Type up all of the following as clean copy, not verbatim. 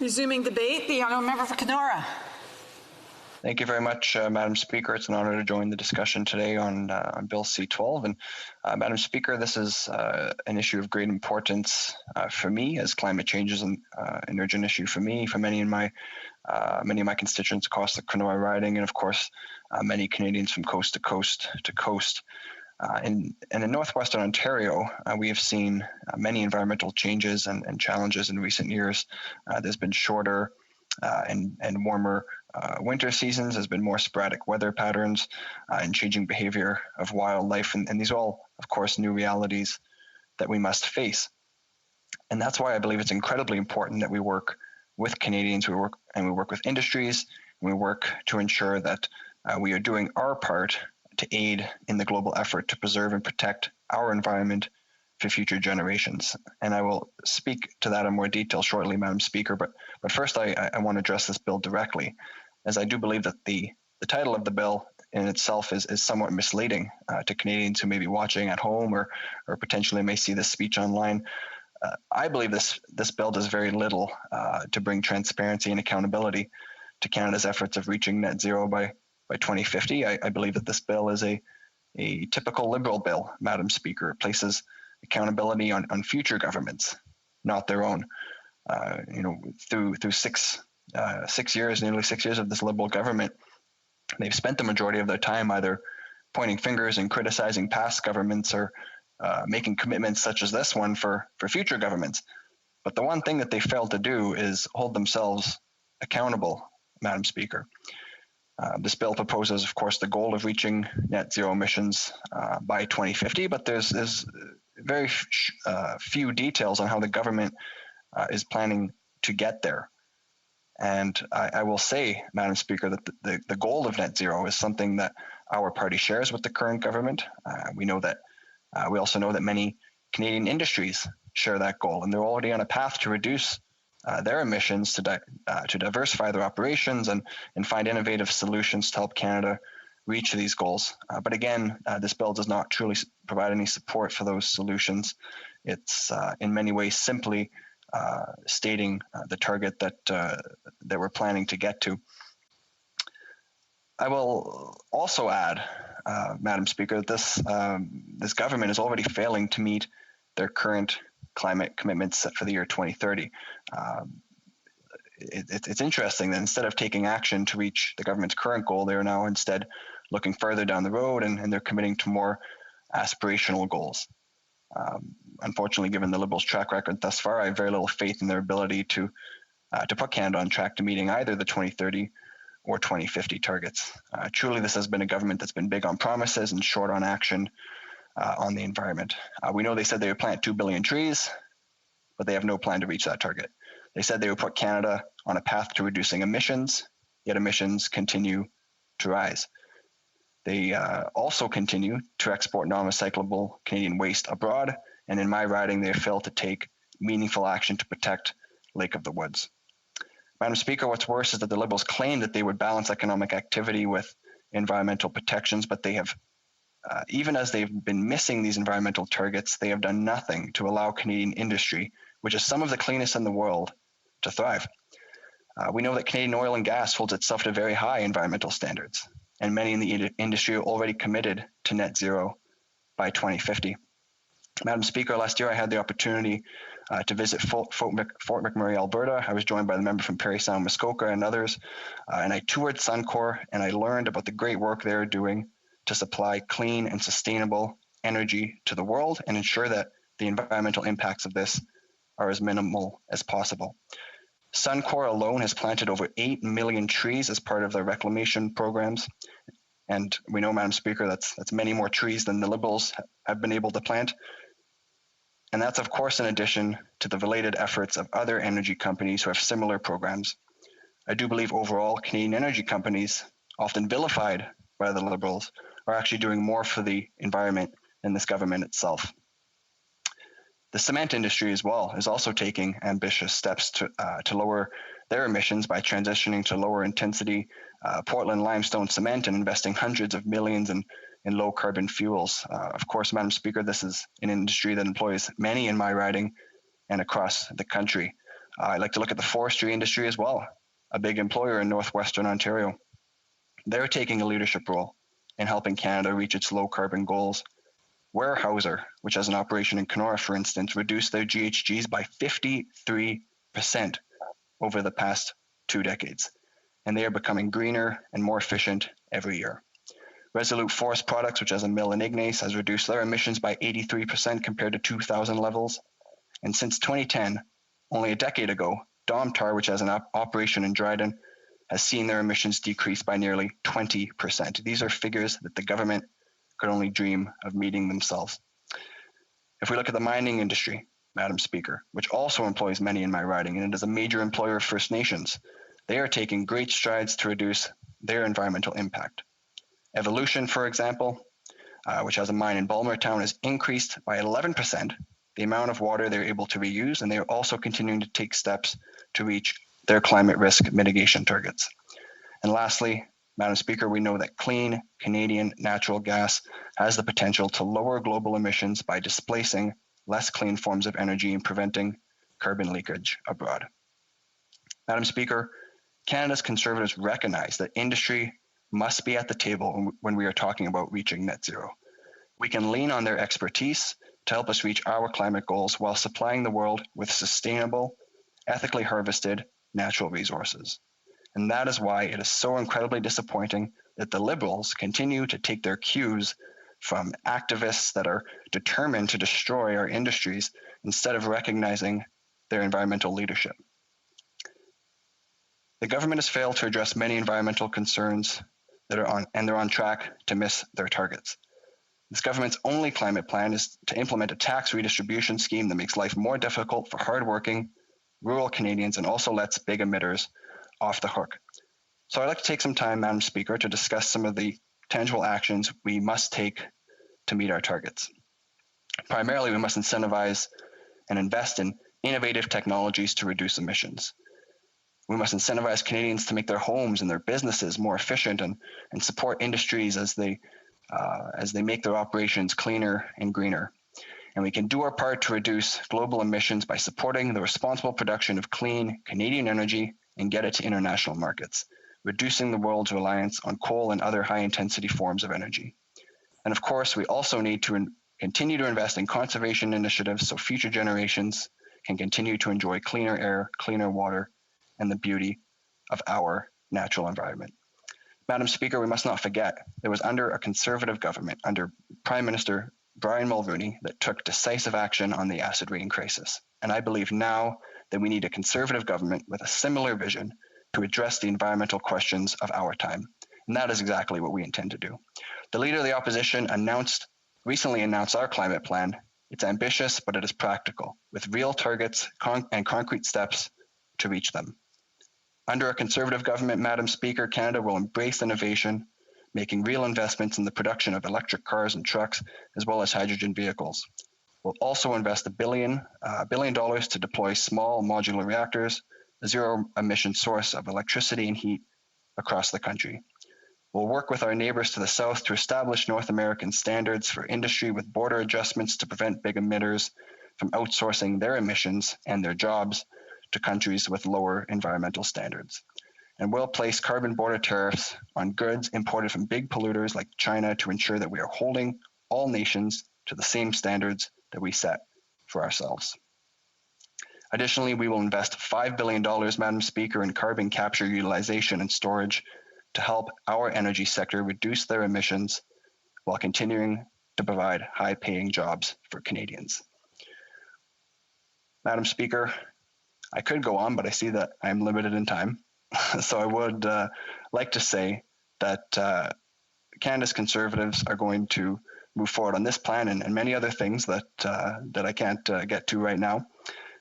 Resuming debate, the honourable member for Kenora. Thank you very much, Madam Speaker. It's an honor to join the discussion today on Bill C-12. And Madam Speaker, this is an issue of great importance for me, as climate change is an urgent issue for me, for many of my constituents across the Kenora riding, and of course, many Canadians from coast to coast to coast. And in northwestern Ontario, we have seen many environmental changes and challenges in recent years. There's been shorter and warmer winter seasons. There's been more sporadic weather patterns and changing behavior of wildlife. And these are all, of course, new realities that we must face. And that's why I believe it's incredibly important that we work with Canadians, we work with industries, and we work to ensure that we are doing our part to aid in the global effort to preserve and protect our environment for future generations. And I will speak to that in more detail shortly, Madam Speaker. But first, I want to address this bill directly, as I do believe that the title of the bill in itself is somewhat misleading to Canadians who may be watching at home or potentially may see this speech online. I believe this bill does very little to bring transparency and accountability to Canada's efforts of reaching net zero by 2050. I believe that this bill is a typical Liberal bill, Madam Speaker. It places accountability on future governments, not their own. Through nearly 6 years of this Liberal government, they've spent the majority of their time either pointing fingers and criticizing past governments or making commitments such as this one for future governments. But the one thing that they failed to do is hold themselves accountable, Madam Speaker. This bill proposes, of course, the goal of reaching net zero emissions by 2050, but there's very few details on how the government is planning to get there. And I will say, Madam Speaker, that the goal of net zero is something that our party shares with the current government. We also know that many Canadian industries share that goal, and they're already on a path to reduce their emissions, to diversify their operations and find innovative solutions to help Canada reach these goals. But again, this bill does not truly provide any support for those solutions. It's in many ways simply stating the target that we're planning to get to. I will also add, Madam Speaker, that this government is already failing to meet their current climate commitments set for the year 2030. It's interesting that instead of taking action to reach the government's current goal, they are now instead looking further down the road and they're committing to more aspirational goals. Unfortunately, given the Liberals' track record thus far, I have very little faith in their ability to put Canada on track to meeting either the 2030 or 2050 targets. Truly, this has been a government that's been big on promises and short on action on the environment. We know they said they would plant 2 billion trees, but they have no plan to reach that target. They said they would put Canada on a path to reducing emissions, yet emissions continue to rise. They also continue to export non-recyclable Canadian waste abroad, and in my riding, they have failed to take meaningful action to protect Lake of the Woods. Madam Speaker, what's worse is that the Liberals claim that they would balance economic activity with environmental protections, but they have, even as they've been missing these environmental targets, they have done nothing to allow Canadian industry, which is some of the cleanest in the world, to thrive. We know that Canadian oil and gas holds itself to very high environmental standards, and many in the industry are already committed to net zero by 2050. Madam Speaker, last year I had the opportunity to visit Fort McMurray, Alberta. I was joined by the member from Parry Sound, Muskoka, and others, and I toured Suncor, and I learned about the great work they're doing to supply clean and sustainable energy to the world and ensure that the environmental impacts of this are as minimal as possible. Suncor alone has planted over 8 million trees as part of their reclamation programs. And we know, Madam Speaker, that's many more trees than the Liberals have been able to plant. And that's, of course, in addition to the related efforts of other energy companies who have similar programs. I do believe overall, Canadian energy companies, often vilified by the Liberals, are actually doing more for the environment than this government itself. The cement industry as well is also taking ambitious steps to lower their emissions by transitioning to lower intensity Portland limestone cement and investing hundreds of millions in low carbon fuels. Of course, Madam Speaker, this is an industry that employs many in my riding and across the country. I like to look at the forestry industry as well, a big employer in northwestern Ontario. They're taking a leadership role in helping Canada reach its low carbon goals. Weyerhaeuser, which has an operation in Kenora, for instance, reduced their GHGs by 53% over the past 2 decades, and they are becoming greener and more efficient every year. Resolute Forest Products, which has a mill in Ignace, has reduced their emissions by 83% compared to 2000 levels. And since 2010, only a decade ago, Domtar, which has an operation in Dryden, has seen their emissions decrease by nearly 20%. These are figures that the government could only dream of meeting themselves. If we look at the mining industry, Madam Speaker, which also employs many in my riding, and it is a major employer of First Nations, they are taking great strides to reduce their environmental impact. Evolution, for example, which has a mine in Bulmertown, has increased by 11% the amount of water they're able to reuse, and they are also continuing to take steps to reach their climate risk mitigation targets. And lastly, Madam Speaker, we know that clean Canadian natural gas has the potential to lower global emissions by displacing less clean forms of energy and preventing carbon leakage abroad. Madam Speaker, Canada's Conservatives recognize that industry must be at the table when we are talking about reaching net zero. We can lean on their expertise to help us reach our climate goals while supplying the world with sustainable, ethically harvested natural resources. And that is why it is so incredibly disappointing that the Liberals continue to take their cues from activists that are determined to destroy our industries instead of recognizing their environmental leadership. The government has failed to address many environmental concerns they're on track to miss their targets. This government's only climate plan is to implement a tax redistribution scheme that makes life more difficult for hardworking rural Canadians and also lets big emitters off the hook. So I'd like to take some time, Madam Speaker, to discuss some of the tangible actions we must take to meet our targets. Primarily, we must incentivize and invest in innovative technologies to reduce emissions. We must incentivize Canadians to make their homes and their businesses more efficient and support industries as they make their operations cleaner and greener. And we can do our part to reduce global emissions by supporting the responsible production of clean Canadian energy and get it to international markets, reducing the world's reliance on coal and other high-intensity forms of energy. And of course, we also need to continue to invest in conservation initiatives so future generations can continue to enjoy cleaner air, cleaner water, and the beauty of our natural environment. Madam Speaker, we must not forget it was under a Conservative government, under Prime Minister Brian Mulroney, that took decisive action on the acid rain crisis. And I believe now that we need a Conservative government with a similar vision to address the environmental questions of our time. And that is exactly what we intend to do. The Leader of the Opposition recently announced our climate plan. It's ambitious, but it is practical, with real targets and concrete steps to reach them. Under a Conservative government, Madam Speaker, Canada will embrace innovation, making real investments in the production of electric cars and trucks, as well as hydrogen vehicles. We'll also invest $1 billion to deploy small modular reactors, a zero-emission source of electricity and heat across the country. We'll work with our neighbors to the south to establish North American standards for industry with border adjustments to prevent big emitters from outsourcing their emissions and their jobs to countries with lower environmental standards. And we'll place carbon border tariffs on goods imported from big polluters like China to ensure that we are holding all nations to the same standards that we set for ourselves. Additionally, we will invest $5 billion, Madam Speaker, in carbon capture, utilization, and storage to help our energy sector reduce their emissions while continuing to provide high-paying jobs for Canadians. Madam Speaker, I could go on, but I see that I'm limited in time. So I would like to say that Canada's Conservatives are going to move forward on this plan and many other things that I can't get to right now.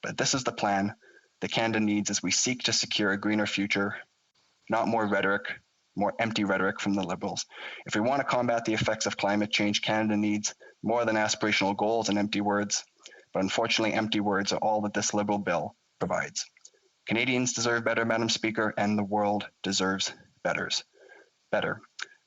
But this is the plan that Canada needs as we seek to secure a greener future, not more rhetoric, more empty rhetoric from the Liberals. If we want to combat the effects of climate change, Canada needs more than aspirational goals and empty words. But unfortunately, empty words are all that this Liberal bill provides. Canadians deserve better, Madam Speaker, and the world deserves better.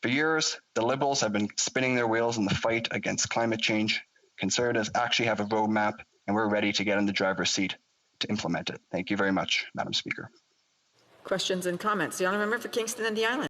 For years, the Liberals have been spinning their wheels in the fight against climate change. Conservatives actually have a roadmap, and we're ready to get in the driver's seat to implement it. Thank you very much, Madam Speaker. Questions and comments. The honourable member for Kingston and the Island.